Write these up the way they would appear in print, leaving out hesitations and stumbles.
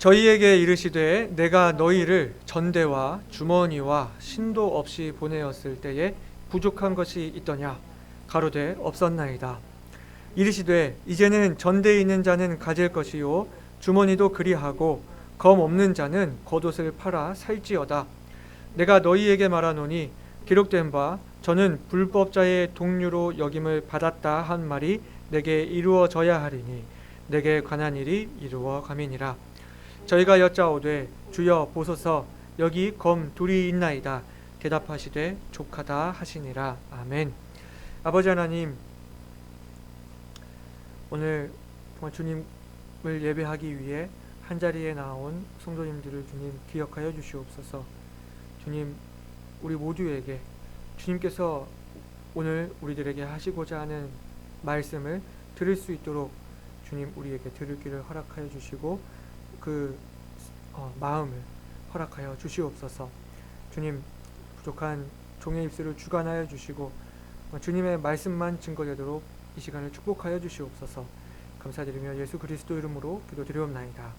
저희에게 이르시되 내가 너희를 전대와 주머니와 신도 없이 보내었을 때에 부족한 것이 있더냐 가로되 없었나이다. 이르시되 이제는 전대에 있는 자는 가질 것이요 주머니도 그리하고 검 없는 자는 겉옷을 팔아 살지어다. 내가 너희에게 말하노니 기록된 바 저는 불법자의 동류로 여김을 받았다 한 말이 내게 이루어져야 하리니 내게 관한 일이 이루어 감이니라. 저희가 여짜오되 주여 보소서 여기 검 둘이 있나이다. 대답하시되 족하다 하시니라. 아멘. 아버지 하나님, 오늘 정말 주님을 예배하기 위해 한자리에 나온 성도님들을 주님 기억하여 주시옵소서. 주님, 우리 모두에게 주님께서 오늘 우리들에게 하시고자 하는 말씀을 들을 수 있도록 주님 우리에게 들을 길을 허락하여 주시고 그 마음을 허락하여 주시옵소서. 주님, 부족한 종의 입술을 주관하여 주시고 주님의 말씀만 증거되도록 이 시간을 축복하여 주시옵소서. 감사드리며 예수 그리스도 이름으로 기도드리옵나이다.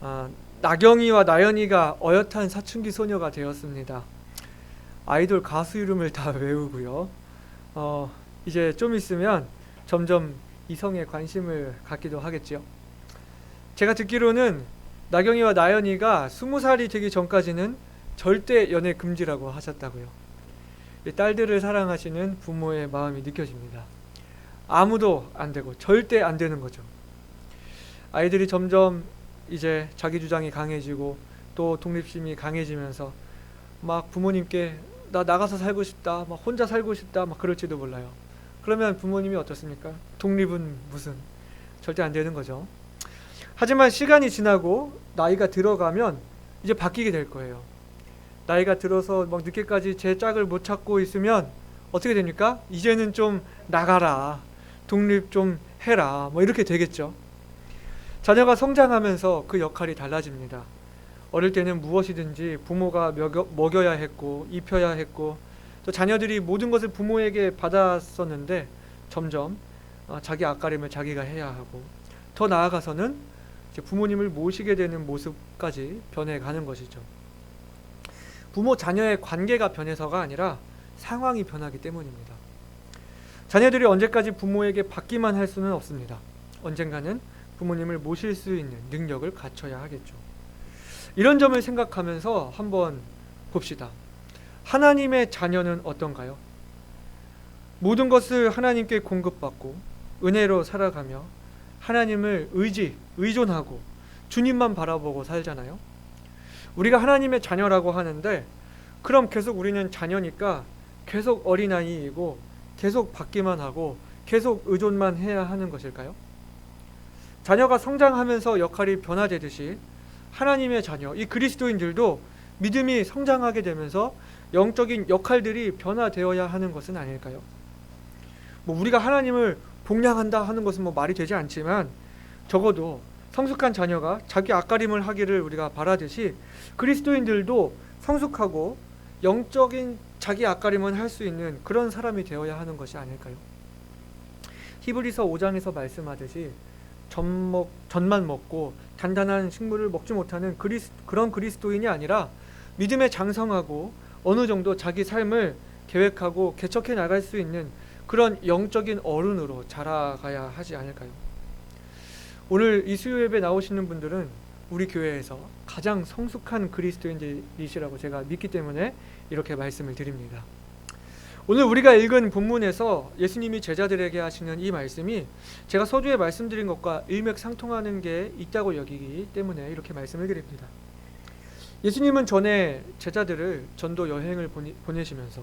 아멘. 나경이와 나연이가 어엿한 사춘기 소녀가 되었습니다. 아이돌 가수 이름을 다 외우고요. 이제 좀 있으면 점점 이성에 관심을 갖기도 하겠죠. 제가 듣기로는 나경이와 나연이가 20살이 되기 전까지는 절대 연애 금지라고 하셨다고요. 딸들을 사랑하시는 부모의 마음이 느껴집니다. 아무도 안 되고 절대 안 되는 거죠. 아이들이 점점 이제 자기 주장이 강해지고 또 독립심이 강해지면서 막 부모님께 나 나가서 살고 싶다, 막 혼자 살고 싶다, 막 그럴지도 몰라요. 그러면 부모님이 어떻습니까? 독립은 무슨, 절대 안 되는 거죠. 하지만 시간이 지나고 나이가 들어가면 이제 바뀌게 될 거예요. 나이가 들어서 막 늦게까지 제 짝을 못 찾고 있으면 어떻게 됩니까? 이제는 좀 나가라, 독립 좀 해라, 뭐 이렇게 되겠죠. 자녀가 성장하면서 그 역할이 달라집니다. 어릴 때는 무엇이든지 부모가 먹여야 했고 입혀야 했고 또 자녀들이 모든 것을 부모에게 받았었는데 점점 자기 앞가림을 자기가 해야 하고 더 나아가서는 이제 부모님을 모시게 되는 모습까지 변해가는 것이죠. 부모 자녀의 관계가 변해서가 아니라 상황이 변하기 때문입니다. 자녀들이 언제까지 부모에게 받기만 할 수는 없습니다. 언젠가는 부모님을 모실 수 있는 능력을 갖춰야 하겠죠. 이런 점을 생각하면서 한번 봅시다. 하나님의 자녀는 어떤가요? 모든 것을 하나님께 공급받고 은혜로 살아가며 하나님을 의존하고 주님만 바라보고 살잖아요. 우리가 하나님의 자녀라고 하는데 그럼 계속 우리는 자녀니까 계속 어린아이이고 계속 받기만 하고 계속 의존만 해야 하는 것일까요? 자녀가 성장하면서 역할이 변화되듯이 하나님의 자녀, 이 그리스도인들도 믿음이 성장하게 되면서 영적인 역할들이 변화되어야 하는 것은 아닐까요? 우리가 하나님을 복량한다 하는 것은 말이 되지 않지만 적어도 성숙한 자녀가 자기 앞가림을 하기를 우리가 바라듯이 그리스도인들도 성숙하고 영적인 자기 앞가림을 할 수 있는 그런 사람이 되어야 하는 것이 아닐까요? 히브리서 5장에서 말씀하듯이 전만 먹고 단단한 식물을 먹지 못하는 그런 그리스도인이 아니라 믿음에 장성하고 어느 정도 자기 삶을 계획하고 개척해 나갈 수 있는 그런 영적인 어른으로 자라가야 하지 않을까요? 오늘 이 수요 예배 나오시는 분들은 우리 교회에서 가장 성숙한 그리스도인들이시라고 제가 믿기 때문에 이렇게 말씀을 드립니다. 오늘 우리가 읽은 본문에서 예수님이 제자들에게 하시는 이 말씀이 제가 서두에 말씀드린 것과 일맥상통하는 게 있다고 여기기 때문에 이렇게 말씀을 드립니다. 예수님은 전에 제자들을 전도 여행을 보내시면서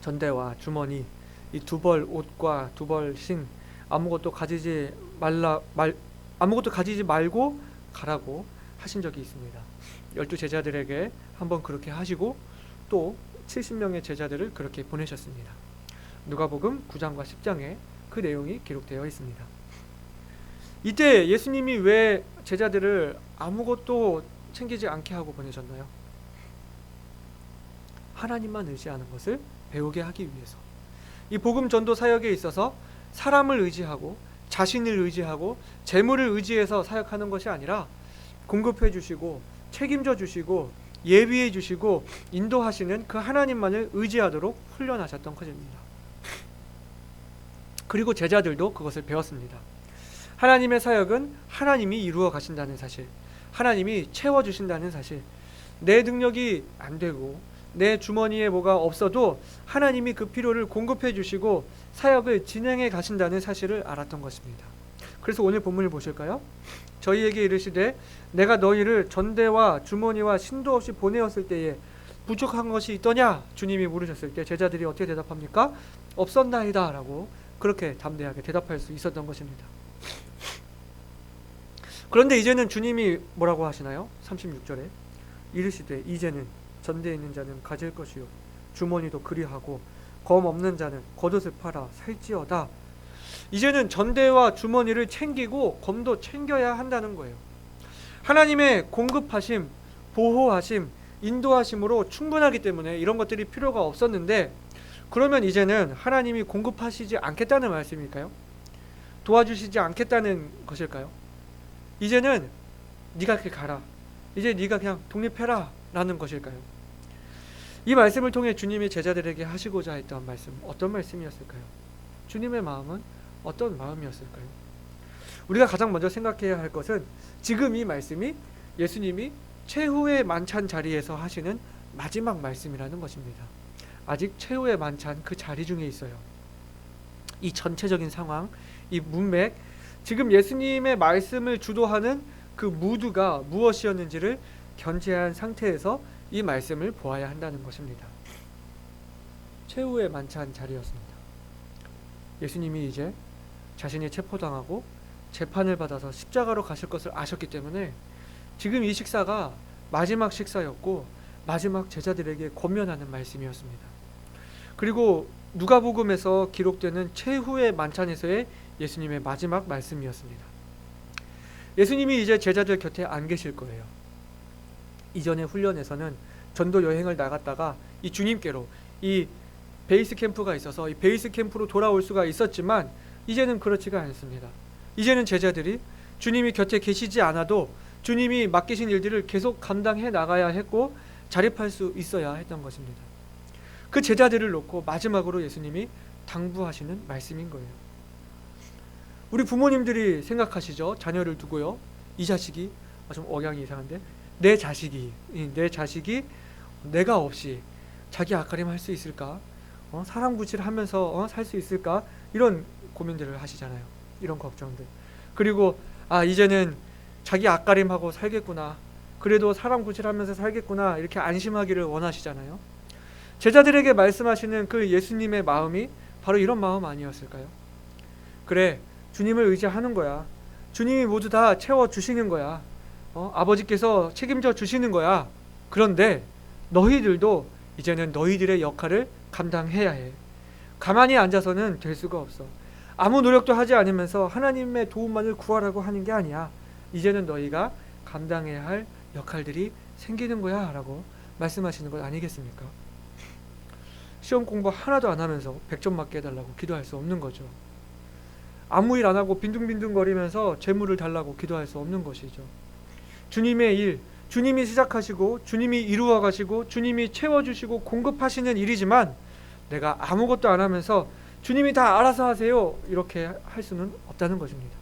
전대와 주머니, 이 두 벌 옷과 두 벌 신, 아무것도 가지지 말고 가라고 하신 적이 있습니다. 12 제자들에게 한번 그렇게 하시고 또 70명의 제자들을 그렇게 보내셨습니다. 누가복음 9장과 10장에 그 내용이 기록되어 있습니다. 이때 예수님이 왜 제자들을 아무것도 챙기지 않게 하고 보내셨나요? 하나님만 의지하는 것을 배우게 하기 위해서. 이 복음 전도 사역에 있어서 사람을 의지하고 자신을 의지하고 재물을 의지해서 사역하는 것이 아니라 공급해 주시고 책임져 주시고 예비해 주시고 인도하시는 그 하나님만을 의지하도록 훈련하셨던 것입니다. 그리고 제자들도 그것을 배웠습니다. 하나님의 사역은 하나님이 이루어 가신다는 사실, 하나님이 채워주신다는 사실, 내 능력이 안 되고 내 주머니에 뭐가 없어도 하나님이 그 필요를 공급해 주시고 사역을 진행해 가신다는 사실을 알았던 것입니다. 그래서 오늘 본문을 보실까요? 저희에게 이르시되 내가 너희를 전대와 주머니와 신도 없이 보내었을 때에 부족한 것이 있더냐? 주님이 물으셨을 때 제자들이 어떻게 대답합니까? 없었나이다 라고 그렇게 담대하게 대답할 수 있었던 것입니다. 그런데 이제는 주님이 뭐라고 하시나요? 36절에 이르시되 이제는 전대에 있는 자는 가질 것이요 주머니도 그리하고 검 없는 자는 겉옷을 팔아 살지어다. 이제는 전대와 주머니를 챙기고 검도 챙겨야 한다는 거예요. 하나님의 공급하심, 보호하심, 인도하심으로 충분하기 때문에 이런 것들이 필요가 없었는데, 그러면 이제는 하나님이 공급하시지 않겠다는 말씀일까요? 도와주시지 않겠다는 것일까요? 이제는 네가 그렇게 가라, 이제 네가 그냥 독립해라 라는 것일까요? 이 말씀을 통해 주님이 제자들에게 하시고자 했던 말씀, 어떤 말씀이었을까요? 주님의 마음은 어떤 마음이었을까요? 우리가 가장 먼저 생각해야 할 것은 지금 이 말씀이 예수님이 최후의 만찬 자리에서 하시는 마지막 말씀이라는 것입니다. 아직 최후의 만찬 그 자리 중에 있어요. 이 전체적인 상황, 이 문맥, 지금 예수님의 말씀을 주도하는 그 무드가 무엇이었는지를 견지한 상태에서 이 말씀을 보아야 한다는 것입니다. 최후의 만찬 자리였습니다. 예수님이 이제 자신이 체포당하고 재판을 받아서 십자가로 가실 것을 아셨기 때문에 지금 이 식사가 마지막 식사였고 마지막 제자들에게 권면하는 말씀이었습니다. 그리고 누가복음에서 기록되는 최후의 만찬에서의 예수님의 마지막 말씀이었습니다. 예수님이 이제 제자들 곁에 안 계실 거예요. 이전의 훈련에서는 전도 여행을 나갔다가 이 주님께로, 이 베이스 캠프가 있어서 이 베이스 캠프로 돌아올 수가 있었지만 이제는 그렇지가 않습니다. 이제는 제자들이 주님이 곁에 계시지 않아도 주님이 맡기신 일들을 계속 감당해 나가야 했고 자립할 수 있어야 했던 것입니다. 그 제자들을 놓고 마지막으로 예수님이 당부하시는 말씀인 거예요. 우리 부모님들이 생각하시죠. 자녀를 두고요. 이 자식이, 좀 억양이 이상한데, 내 자식이 내가 없이 자기 앞가림 할 수 있을까? 사람 구실하면서 살 수 있을까? 이런 고민들을 하시잖아요. 이런 걱정들. 그리고 이제는 자기 앞가림하고 살겠구나, 그래도 사람 구실하면서 살겠구나, 이렇게 안심하기를 원하시잖아요. 제자들에게 말씀하시는 그 예수님의 마음이 바로 이런 마음 아니었을까요? 그래, 주님을 의지하는 거야. 주님이 모두 다 채워주시는 거야. 아버지께서 책임져 주시는 거야. 그런데 너희들도 이제는 너희들의 역할을 감당해야 해. 가만히 앉아서는 될 수가 없어. 아무 노력도 하지 않으면서 하나님의 도움만을 구하라고 하는 게 아니야. 이제는 너희가 감당해야 할 역할들이 생기는 거야 라고 말씀하시는 것 아니겠습니까? 시험 공부 하나도 안 하면서 100점 맞게 해달라고 기도할 수 없는 거죠. 아무 일 안 하고 빈둥빈둥거리면서 재물을 달라고 기도할 수 없는 것이죠. 주님의 일, 주님이 시작하시고 주님이 이루어 가시고 주님이 채워주시고 공급하시는 일이지만 내가 아무것도 안 하면서 주님이 다 알아서 하세요 이렇게 할 수는 없다는 것입니다.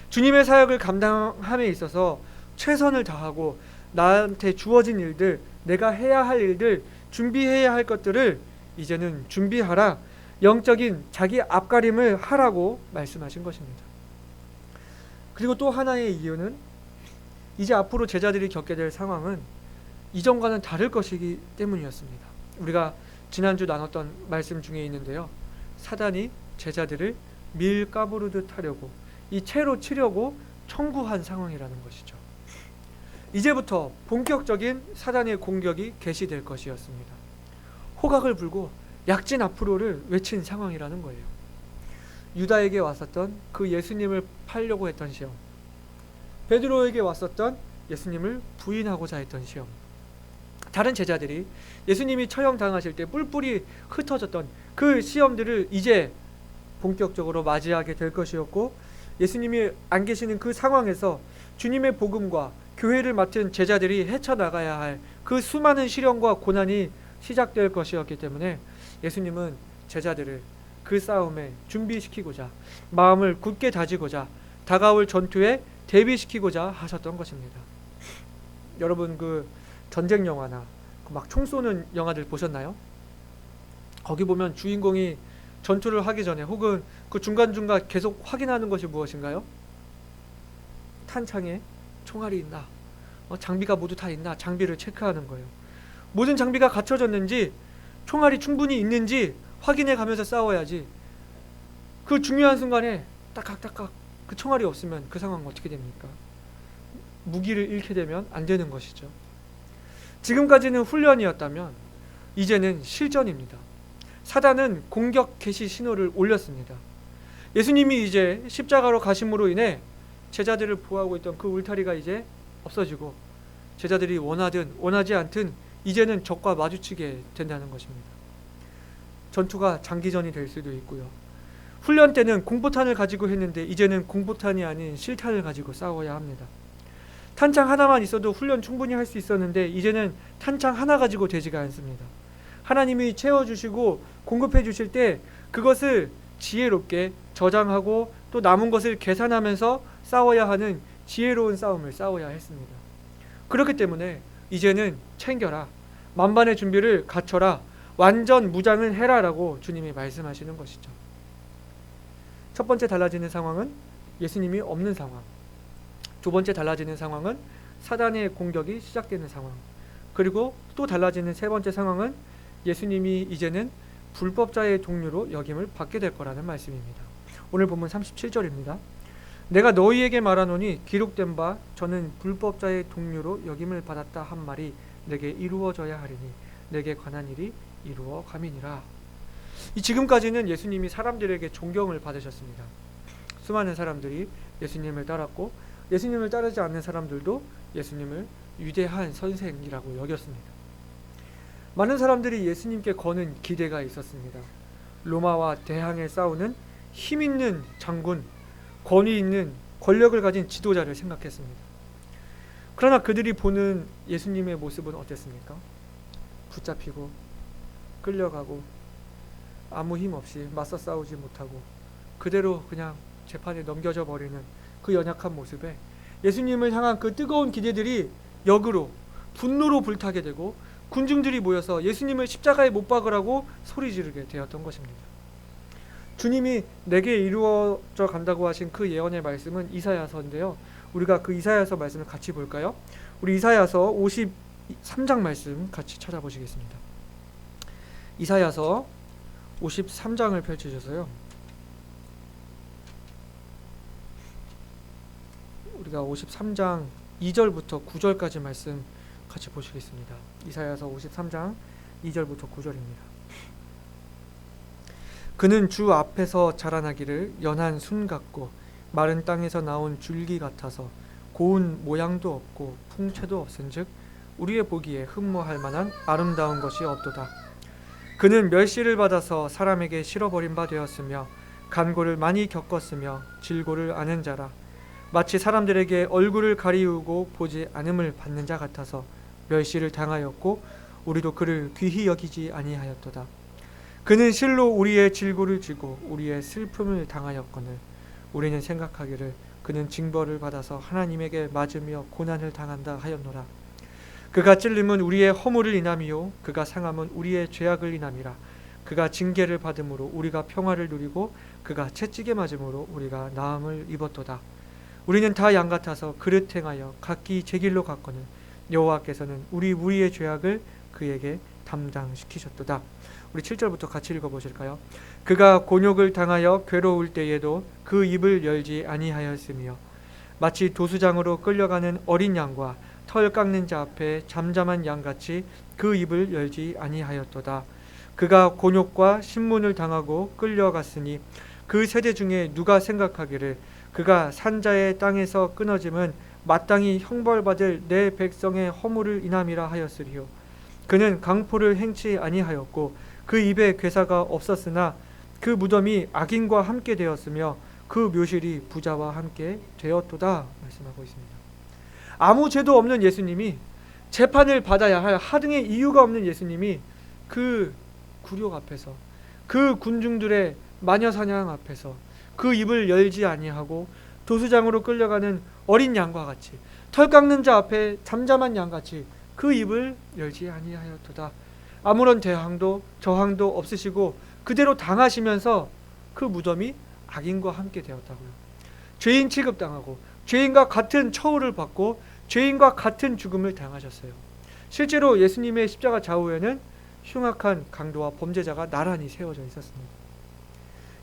주님의 사역을 감당함에 있어서 최선을 다하고 나한테 주어진 일들, 내가 해야 할 일들, 준비해야 할 것들을 이제는 준비하라, 영적인 자기 앞가림을 하라고 말씀하신 것입니다. 그리고 또 하나의 이유는 이제 앞으로 제자들이 겪게 될 상황은 이전과는 다를 것이기 때문이었습니다. 우리가 지난주 나눴던 말씀 중에 있는데요, 사단이 제자들을 밀 까부르듯 하려고, 이 채로 치려고 청구한 상황이라는 것이죠. 이제부터 본격적인 사단의 공격이 개시될 것이었습니다. 호각을 불고 약진 앞으로를 외친 상황이라는 거예요. 유다에게 왔었던 그 예수님을 팔려고 했던 시험, 베드로에게 왔었던 예수님을 부인하고자 했던 시험, 다른 제자들이 예수님이 처형당하실 때 뿔뿔이 흩어졌던 그 시험들을 이제 본격적으로 맞이하게 될 것이었고, 예수님이 안 계시는 그 상황에서 주님의 복음과 교회를 맡은 제자들이 헤쳐나가야 할 그 수많은 시련과 고난이 시작될 것이었기 때문에 예수님은 제자들을 그 싸움에 준비시키고자, 마음을 굳게 다지고자, 다가올 전투에 대비시키고자 하셨던 것입니다. 여러분, 그 전쟁 영화나 막 총 쏘는 영화들 보셨나요? 거기 보면 주인공이 전투를 하기 전에 혹은 그 중간중간 계속 확인하는 것이 무엇인가요? 탄창에 총알이 있나, 장비가 모두 다 있나, 장비를 체크하는 거예요. 모든 장비가 갖춰졌는지, 총알이 충분히 있는지 확인해 가면서 싸워야지. 그 중요한 순간에 딱딱딱딱 그 총알이 없으면 그 상황은 어떻게 됩니까? 무기를 잃게 되면 안 되는 것이죠. 지금까지는 훈련이었다면 이제는 실전입니다. 사단은 공격 개시 신호를 올렸습니다. 예수님이 이제 십자가로 가심으로 인해 제자들을 보호하고 있던 그 울타리가 이제 없어지고, 제자들이 원하든 원하지 않든 이제는 적과 마주치게 된다는 것입니다. 전투가 장기전이 될 수도 있고요. 훈련 때는 공포탄을 가지고 했는데 이제는 공포탄이 아닌 실탄을 가지고 싸워야 합니다. 탄창 하나만 있어도 훈련 충분히 할 수 있었는데 이제는 탄창 하나 가지고 되지가 않습니다. 하나님이 채워주시고 공급해 주실 때 그것을 지혜롭게 저장하고 또 남은 것을 계산하면서 싸워야 하는 지혜로운 싸움을 싸워야 했습니다. 그렇기 때문에 이제는 챙겨라, 만반의 준비를 갖춰라, 완전 무장을 해라 라고 주님이 말씀하시는 것이죠. 첫 번째 달라지는 상황은 예수님이 없는 상황, 두 번째 달라지는 상황은 사단의 공격이 시작되는 상황, 그리고 또 달라지는 세 번째 상황은 예수님이 이제는 불법자의 동료로 여김을 받게 될 거라는 말씀입니다. 오늘 본문 37절입니다. 내가 너희에게 말하노니 기록된 바 저는 불법자의 동료로 여김을 받았다 한 말이 내게 이루어져야 하리니 내게 관한 일이 이루어 가미니라. 지금까지는 예수님이 사람들에게 존경을 받으셨습니다. 수많은 사람들이 예수님을 따랐고 예수님을 따르지 않는 사람들도 예수님을 위대한 선생이라고 여겼습니다. 많은 사람들이 예수님께 거는 기대가 있었습니다. 로마와 대항해 싸우는 힘 있는 장군, 권위 있는 권력을 가진 지도자를 생각했습니다. 그러나 그들이 보는 예수님의 모습은 어땠습니까? 붙잡히고 끌려가고 아무 힘 없이 맞서 싸우지 못하고 그대로 그냥 재판에 넘겨져 버리는 그 연약한 모습에 예수님을 향한 그 뜨거운 기대들이 역으로 분노로 불타게 되고 군중들이 모여서 예수님을 십자가에 못 박으라고 소리 지르게 되었던 것입니다. 주님이 내게 이루어져 간다고 하신 그 예언의 말씀은 이사야서인데요. 우리가 그 이사야서 말씀을 같이 볼까요? 우리 이사야서 53장 말씀 같이 찾아보시겠습니다. 이사야서 53장을 펼치셔서요. 우리가 53장 2절부터 9절까지 말씀 같이 보시겠습니다. 이사야서 53장 2절부터 9절입니다. 그는 주 앞에서 자라나기를 연한 순 같고 마른 땅에서 나온 줄기 같아서 고운 모양도 없고 풍채도 없은즉 우리의 보기에 흠모할 만한 아름다운 것이 없도다. 그는 멸시를 받아서 사람에게 실어버린 바 되었으며 간고를 많이 겪었으며 질고를 아는 자라. 마치 사람들에게 얼굴을 가리우고 보지 않음을 받는 자 같아서 멸시를 당하였고 우리도 그를 귀히 여기지 아니하였도다. 그는 실로 우리의 질고를 지고 우리의 슬픔을 당하였거늘 우리는 생각하기를 그는 징벌을 받아서 하나님에게 맞으며 고난을 당한다 하였노라. 그가 찔림은 우리의 허물을 인함이요 그가 상함은 우리의 죄악을 인함이라. 그가 징계를 받음으로 우리가 평화를 누리고 그가 채찍에 맞음으로 우리가 나음을 입었도다. 우리는 다 양 같아서 그릇 행하여 각기 제 길로 갔거늘 여호와께서는 우리의 죄악을 그에게 담당시키셨도다. 우리 7절부터 같이 읽어보실까요? 그가 곤욕을 당하여 괴로울 때에도 그 입을 열지 아니하였으며 마치 도수장으로 끌려가는 어린 양과 털 깎는 자 앞에 잠잠한 양같이 그 입을 열지 아니하였도다. 그가 곤욕과 신문을 당하고 끌려갔으니 그 세대 중에 누가 생각하기를 그가 산자의 땅에서 끊어짐은 마땅히 형벌받을 내 백성의 허물을 인함이라 하였으리요. 그는 강포를 행치 아니하였고 그 입에 괴사가 없었으나 그 무덤이 악인과 함께 되었으며 그 묘실이 부자와 함께 되었도다 말씀하고 있습니다. 아무 죄도 없는 예수님이, 재판을 받아야 할 하등의 이유가 없는 예수님이 그 굴욕 앞에서, 그 군중들의 마녀사냥 앞에서 그 입을 열지 아니하고 도수장으로 끌려가는 어린 양과 같이, 털 깎는 자 앞에 잠잠한 양같이 그 입을 열지 아니하였도다. 아무런 대항도 저항도 없으시고 그대로 당하시면서 그 무덤이 악인과 함께 되었다고요. 죄인 취급당하고 죄인과 같은 처우를 받고 죄인과 같은 죽음을 당하셨어요. 실제로 예수님의 십자가 좌우에는 흉악한 강도와 범죄자가 나란히 세워져 있었습니다.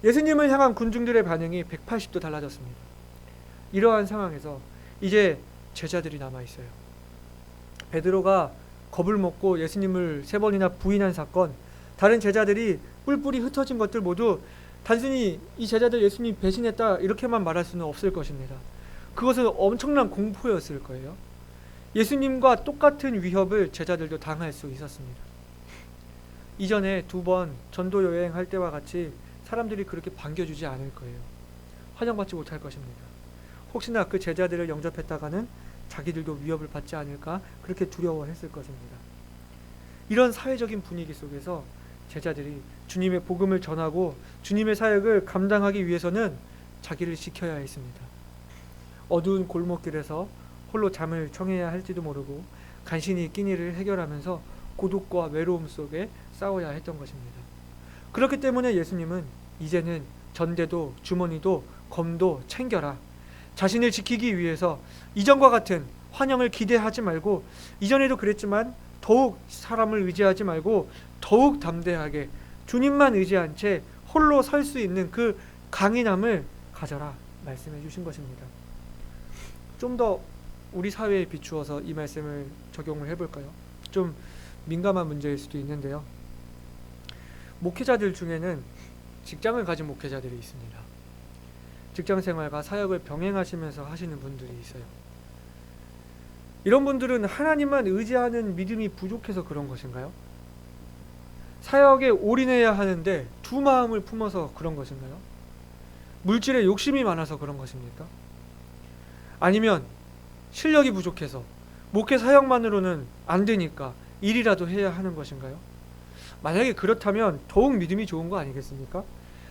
예수님을 향한 군중들의 반응이 180도 달라졌습니다. 이러한 상황에서 이제 제자들이 남아 있어요. 베드로가 겁을 먹고 예수님을 3번이나 부인한 사건, 다른 제자들이 뿔뿔이 흩어진 것들 모두 단순히 이 제자들 예수님 배신했다 이렇게만 말할 수는 없을 것입니다. 그것은 엄청난 공포였을 거예요. 예수님과 똑같은 위협을 제자들도 당할 수 있었습니다. 이전에 2번 전도 여행할 때와 같이 사람들이 그렇게 반겨주지 않을 거예요. 환영받지 못할 것입니다. 혹시나 그 제자들을 영접했다가는 자기들도 위협을 받지 않을까 그렇게 두려워했을 것입니다. 이런 사회적인 분위기 속에서 제자들이 주님의 복음을 전하고 주님의 사역을 감당하기 위해서는 자기를 지켜야 했습니다. 어두운 골목길에서 홀로 잠을 청해야 할지도 모르고 간신히 끼니를 해결하면서 고독과 외로움 속에 싸워야 했던 것입니다. 그렇기 때문에 예수님은 이제는 전대도 주머니도 검도 챙겨라. 자신을 지키기 위해서 이전과 같은 환영을 기대하지 말고, 이전에도 그랬지만 더욱 사람을 의지하지 말고 더욱 담대하게 주님만 의지한 채 홀로 설 수 있는 그 강인함을 가져라 말씀해 주신 것입니다. 좀 더 우리 사회에 비추어서 이 말씀을 적용을 해볼까요? 좀 민감한 문제일 수도 있는데요. 목회자들 중에는 직장을 가진 목회자들이 있습니다. 직장 생활과 사역을 병행하시면서 하시는 분들이 있어요. 이런 분들은 하나님만 의지하는 믿음이 부족해서 그런 것인가요? 사역에 올인해야 하는데 두 마음을 품어서 그런 것인가요? 물질에 욕심이 많아서 그런 것입니까? 아니면 실력이 부족해서 목회 사역만으로는 안 되니까 일이라도 해야 하는 것인가요? 만약에 그렇다면 더욱 믿음이 좋은 거 아니겠습니까?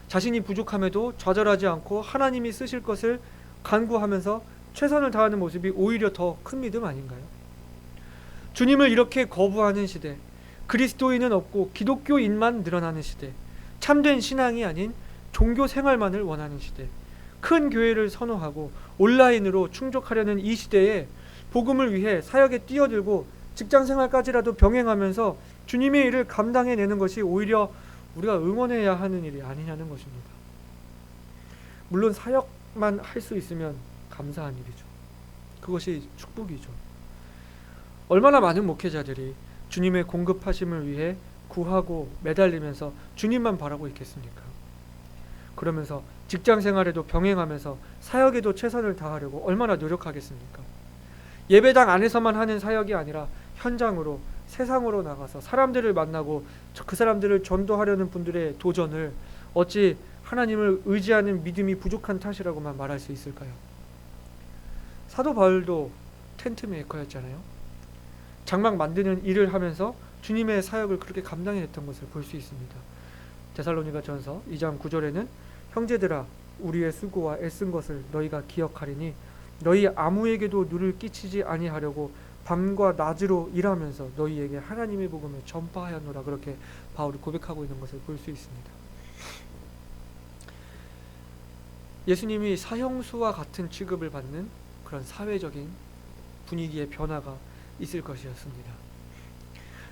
자신이 부족함에도 좌절하지 않고 하나님이 쓰실 것을 간구하면서 최선을 다하는 모습이 오히려 더 큰 믿음 아닌가요? 주님을 이렇게 거부하는 시대, 그리스도인은 없고 기독교인만 늘어나는 시대, 참된 신앙이 아닌 종교 생활만을 원하는 시대, 큰 교회를 선호하고 온라인으로 충족하려는 이 시대에 복음을 위해 사역에 뛰어들고 직장 생활까지라도 병행하면서 주님의 일을 감당해내는 것이 오히려 우리가 응원해야 하는 일이 아니냐는 것입니다. 물론 사역만 할 수 있으면 감사한 일이죠. 그것이 축복이죠. 얼마나 많은 목회자들이 주님의 공급하심을 위해 구하고 매달리면서 주님만 바라고 있겠습니까? 그러면서 직장 생활에도 병행하면서 사역에도 최선을 다하려고 얼마나 노력하겠습니까? 예배당 안에서만 하는 사역이 아니라 현장으로, 세상으로 나가서 사람들을 만나고 그 사람들을 전도하려는 분들의 도전을 어찌 하나님을 의지하는 믿음이 부족한 탓이라고만 말할 수 있을까요? 사도 바울도 텐트 메이커였잖아요. 장막 만드는 일을 하면서 주님의 사역을 그렇게 감당했던 것을 볼 수 있습니다. 데살로니가 전서 2장 9절에는 형제들아 우리의 수고와 애쓴 것을 너희가 기억하리니 너희 아무에게도 누를 끼치지 아니하려고 밤과 낮으로 일하면서 너희에게 하나님의 복음을 전파하였노라. 그렇게 바울이 고백하고 있는 것을 볼 수 있습니다. 예수님이 사형수와 같은 취급을 받는 그런 사회적인 분위기의 변화가 있을 것이었습니다.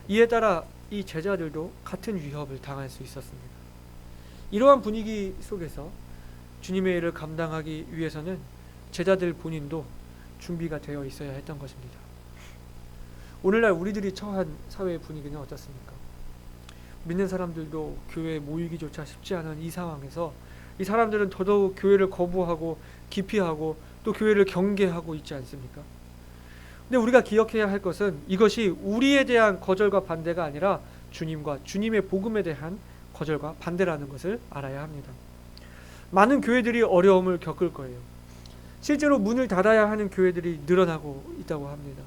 이에 따라 이 제자들도 같은 위협을 당할 수 있었습니다. 이러한 분위기 속에서 주님의 일을 감당하기 위해서는 제자들 본인도 준비가 되어 있어야 했던 것입니다. 오늘날 우리들이 처한 사회의 분위기는 어떻습니까? 믿는 사람들도 교회에 모이기조차 쉽지 않은 이 상황에서 이 사람들은 더더욱 교회를 거부하고 기피하고 또 교회를 경계하고 있지 않습니까? 근데 우리가 기억해야 할 것은 이것이 우리에 대한 거절과 반대가 아니라 주님과 주님의 복음에 대한 거절과 반대라는 것을 알아야 합니다. 많은 교회들이 어려움을 겪을 거예요. 실제로 문을 닫아야 하는 교회들이 늘어나고 있다고 합니다.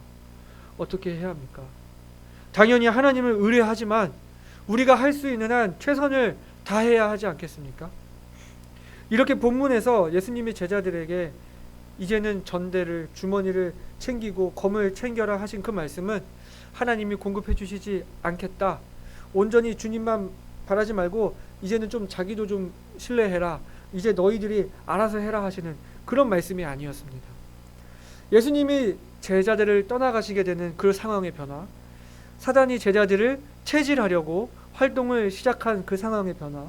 어떻게 해야 합니까? 당연히 하나님을 의뢰하지만 우리가 할 수 있는 한 최선을 다해야 하지 않겠습니까? 이렇게 본문에서 예수님이 제자들에게 이제는 전대를, 주머니를 챙기고 검을 챙겨라 하신 그 말씀은 하나님이 공급해 주시지 않겠다, 온전히 주님만 바라지 말고 이제는 좀 자기도 좀 신뢰해라, 이제 너희들이 알아서 해라 하시는 그런 말씀이 아니었습니다. 예수님이 제자들을 떠나가시게 되는 그 상황의 변화, 사단이 제자들을 체질하려고 활동을 시작한 그 상황의 변화,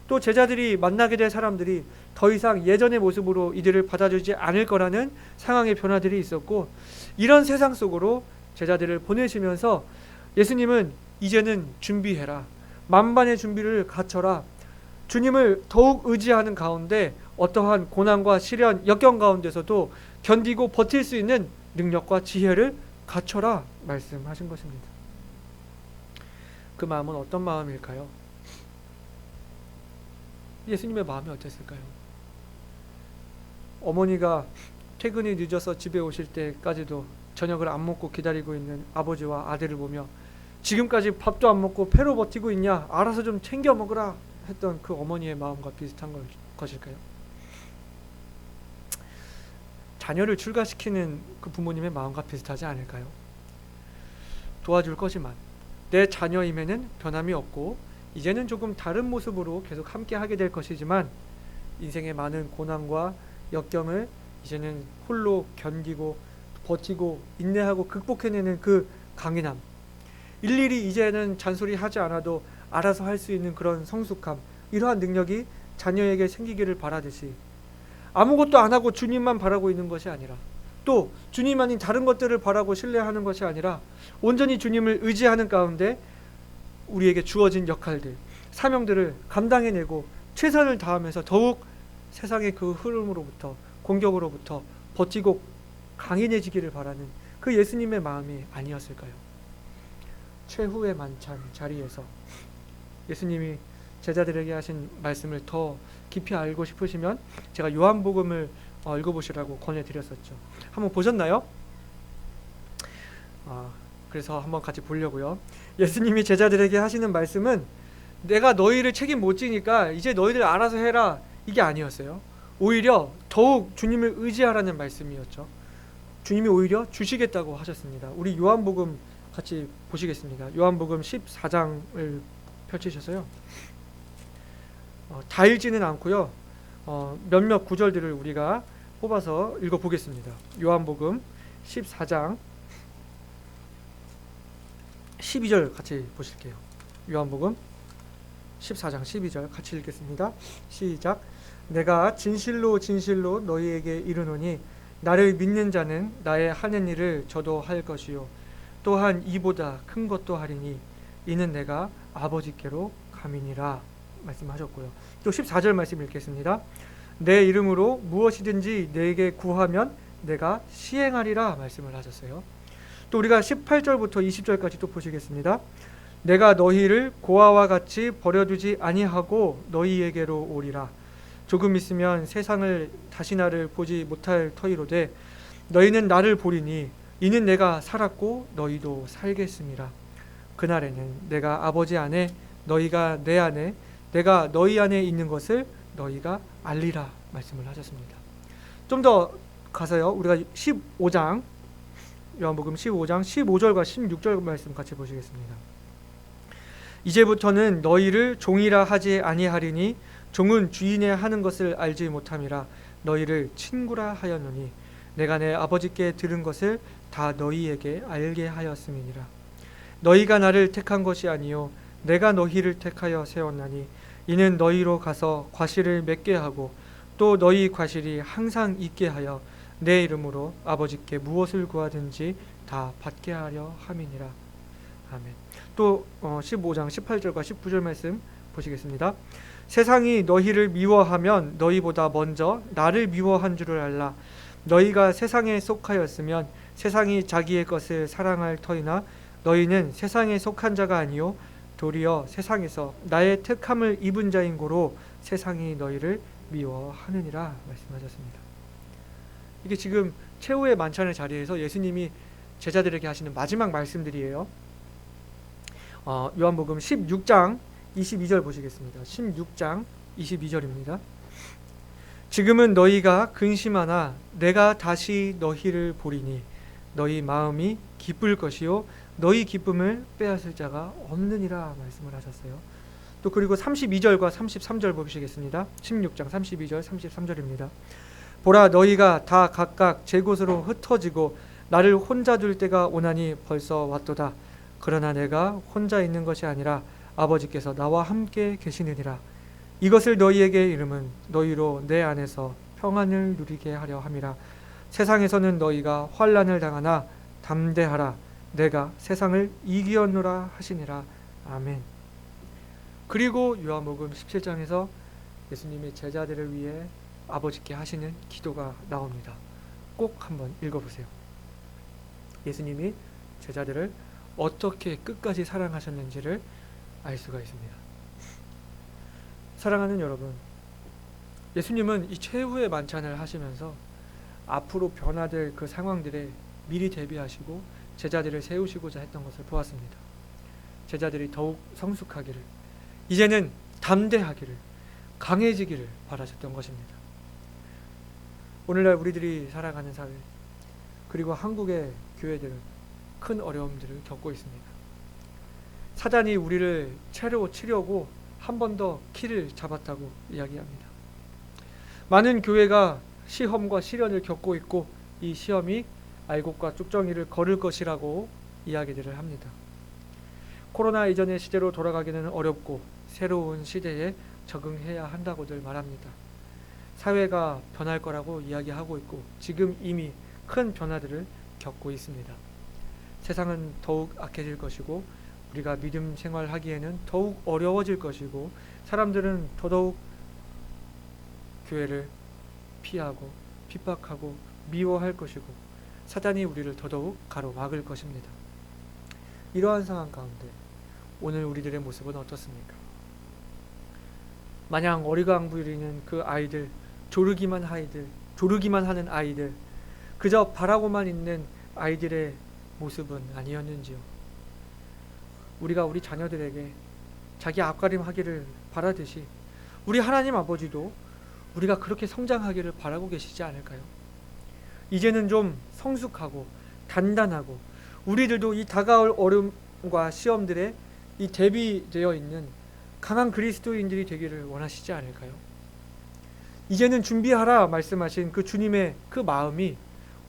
또 제자들이 만나게 될 사람들이 더 이상 예전의 모습으로 이들을 받아주지 않을 거라는 상황의 변화들이 있었고, 이런 세상 속으로 제자들을 보내시면서 예수님은 이제는 준비해라, 만반의 준비를 갖춰라, 주님을 더욱 의지하는 가운데 어떠한 고난과 시련, 역경 가운데서도 견디고 버틸 수 있는 능력과 지혜를 갖춰라 말씀하신 것입니다. 그 마음은 어떤 마음일까요? 예수님의 마음이 어땠을까요? 어머니가 퇴근이 늦어서 집에 오실 때까지도 저녁을 안 먹고 기다리고 있는 아버지와 아들을 보며 지금까지 밥도 안 먹고 패로 버티고 있냐, 알아서 좀 챙겨 먹으라 했던 그 어머니의 마음과 비슷한 것일까요? 자녀를 출가시키는 그 부모님의 마음과 비슷하지 않을까요? 도와줄 거지만 내 자녀임에는 변함이 없고 이제는 조금 다른 모습으로 계속 함께 하게 될 것이지만 인생의 많은 고난과 역경을 이제는 홀로 견디고 버티고 인내하고 극복해내는 그 강인함, 일일이 이제는 잔소리하지 않아도 알아서 할 수 있는 그런 성숙함, 이러한 능력이 자녀에게 생기기를 바라듯이 아무것도 안 하고 주님만 바라고 있는 것이 아니라, 또 주님 아닌 다른 것들을 바라고 신뢰하는 것이 아니라 온전히 주님을 의지하는 가운데 우리에게 주어진 역할들, 사명들을 감당해내고 최선을 다하면서 더욱 세상의 그 흐름으로부터, 공격으로부터 버티고 강인해지기를 바라는 그 예수님의 마음이 아니었을까요? 최후의 만찬 자리에서 예수님이 제자들에게 하신 말씀을 더 깊이 알고 싶으시면 제가 요한복음을 읽어보시라고 권해드렸었죠. 한번 보셨나요? 그래서 한번 같이 보려고요. 예수님이 제자들에게 하시는 말씀은 내가 너희를 책임 못 지니까 이제 너희들 알아서 해라, 이게 아니었어요. 오히려 더욱 주님을 의지하라는 말씀이었죠. 주님이 오히려 주시겠다고 하셨습니다. 우리 요한복음 같이 보시겠습니다. 요한복음 14장을 펼치셔서요. 다 읽지는 않고요. 몇몇 구절들을 우리가 뽑아서 읽어보겠습니다. 요한복음 14장 12절 같이 보실게요. 요한복음 14장 12절 같이 읽겠습니다. 시작. 내가 진실로 진실로 너희에게 이르노니 나를 믿는 자는 나의 하는 일을 저도 할 것이요 또한 이보다 큰 것도 하리니 이는 내가 아버지께로 감이니라 말씀하셨고요. 또 14절 말씀 읽겠습니다. 내 이름으로 무엇이든지 내게 구하면 내가 시행하리라 말씀을 하셨어요. 또 우리가 18절부터 20절까지 또 보시겠습니다. 내가 너희를 고아와 같이 버려두지 아니하고 너희에게로 오리라. 조금 있으면 세상을 다시 나를 보지 못할 터이로되 너희는 나를 보리니 이는 내가 살았고 너희도 살겠음이라. 그날에는 내가 아버지 안에 너희가 내 안에 내가 너희 안에 있는 것을 너희가 알리라 말씀을 하셨습니다. 좀 더 가서요. 우리가 15장 요한복음 15장 15절과 16절 말씀 같이 보시겠습니다. 이제부터는 너희를 종이라 하지 아니하리니 종은 주인의 하는 것을 알지 못함이라 너희를 친구라 하였노니 내가 내 아버지께 들은 것을 다 너희에게 알게 하였음이니라. 너희가 나를 택한 것이 아니요 내가 너희를 택하여 세웠나니 이는 너희로 가서 과실을 맺게 하고 또 너희 과실이 항상 있게 하여 내 이름으로 아버지께 무엇을 구하든지 다 받게 하려 함이니라. 아멘. 또 15장 18절과 19절 말씀 보시겠습니다. 세상이 너희를 미워하면 너희보다 먼저 나를 미워한 줄을 알라. 너희가 세상에 속하였으면 세상이 자기의 것을 사랑할 터이나 너희는 세상에 속한 자가 아니요 도리어 세상에서 나의 택함을 입은 자인 고로 세상이 너희를 미워하느니라 말씀하셨습니다. 이게 지금 최후의 만찬의 자리에서 예수님이 제자들에게 하시는 마지막 말씀들이에요. 요한복음 16장 22절 보시겠습니다. 16장 22절입니다. 지금은 너희가 근심하나 내가 다시 너희를 보리니 너희 마음이 기쁠 것이요 너희 기쁨을 빼앗을 자가 없느니라 말씀을 하셨어요. 또 그리고 32절과 33절 보시겠습니다. 16장 32절 33절입니다. 보라 너희가 다 각각 제 곳으로 흩어지고 나를 혼자 둘 때가 오나니 벌써 왔도다. 그러나 내가 혼자 있는 것이 아니라 아버지께서 나와 함께 계시느니라. 이것을 너희에게 이름은 너희로 내 안에서 평안을 누리게 하려 함이라. 세상에서는 너희가 환난을 당하나 담대하라. 내가 세상을 이기었노라 하시니라. 아멘. 그리고 요한복음 17장에서 예수님의 제자들을 위해 아버지께 하시는 기도가 나옵니다. 꼭 한번 읽어보세요. 예수님이 제자들을 어떻게 끝까지 사랑하셨는지를 알 수가 있습니다. 사랑하는 여러분, 예수님은 이 최후의 만찬을 하시면서 앞으로 변화될 그 상황들에 미리 대비하시고 제자들을 세우시고자 했던 것을 보았습니다. 제자들이 더욱 성숙하기를, 이제는 담대하기를, 강해지기를 바라셨던 것입니다. 오늘날 우리들이 살아가는 사회, 그리고 한국의 교회들은 큰 어려움들을 겪고 있습니다. 사단이 우리를 채로 치려고 한 번 더 키를 잡았다고 이야기합니다. 많은 교회가 시험과 시련을 겪고 있고 이 시험이 알곡과 쭉정이를 거를 것이라고 이야기들을 합니다. 코로나 이전의 시대로 돌아가기는 어렵고 새로운 시대에 적응해야 한다고들 말합니다. 사회가 변할 거라고 이야기하고 있고 지금 이미 큰 변화들을 겪고 있습니다. 세상은 더욱 악해질 것이고 우리가 믿음 생활하기에는 더욱 어려워질 것이고 사람들은 더더욱 교회를 피하고 핍박하고 미워할 것이고 사단이 우리를 더더욱 가로막을 것입니다. 이러한 상황 가운데 오늘 우리들의 모습은 어떻습니까? 마냥 어리광 부리는 그 아이들, 조르기만 하는 아이들, 그저 바라고만 있는 아이들의 모습은 아니었는지요? 우리가 우리 자녀들에게 자기 앞가림하기를 바라듯이 우리 하나님 아버지도 우리가 그렇게 성장하기를 바라고 계시지 않을까요? 이제는 좀 성숙하고 단단하고 우리들도 이 다가올 어려움과 시험들에 이 대비되어 있는 강한 그리스도인들이 되기를 원하시지 않을까요? 이제는 준비하라 말씀하신 그 주님의 그 마음이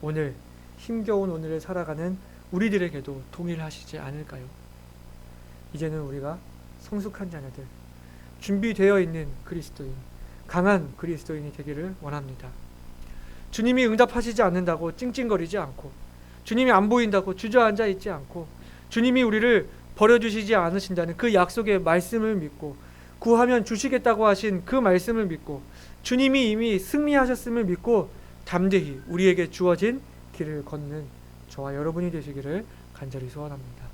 오늘 힘겨운 오늘을 살아가는 우리들에게도 동일하시지 않을까요? 이제는 우리가 성숙한 자녀들, 준비되어 있는 그리스도인, 강한 그리스도인이 되기를 원합니다. 주님이 응답하시지 않는다고 찡찡거리지 않고, 주님이 안 보인다고 주저앉아 있지 않고, 주님이 우리를 버려주시지 않으신다는 그 약속의 말씀을 믿고, 구하면 주시겠다고 하신 그 말씀을 믿고, 주님이 이미 승리하셨음을 믿고 담대히 우리에게 주어진 길을 걷는 저와 여러분이 되시기를 간절히 소원합니다.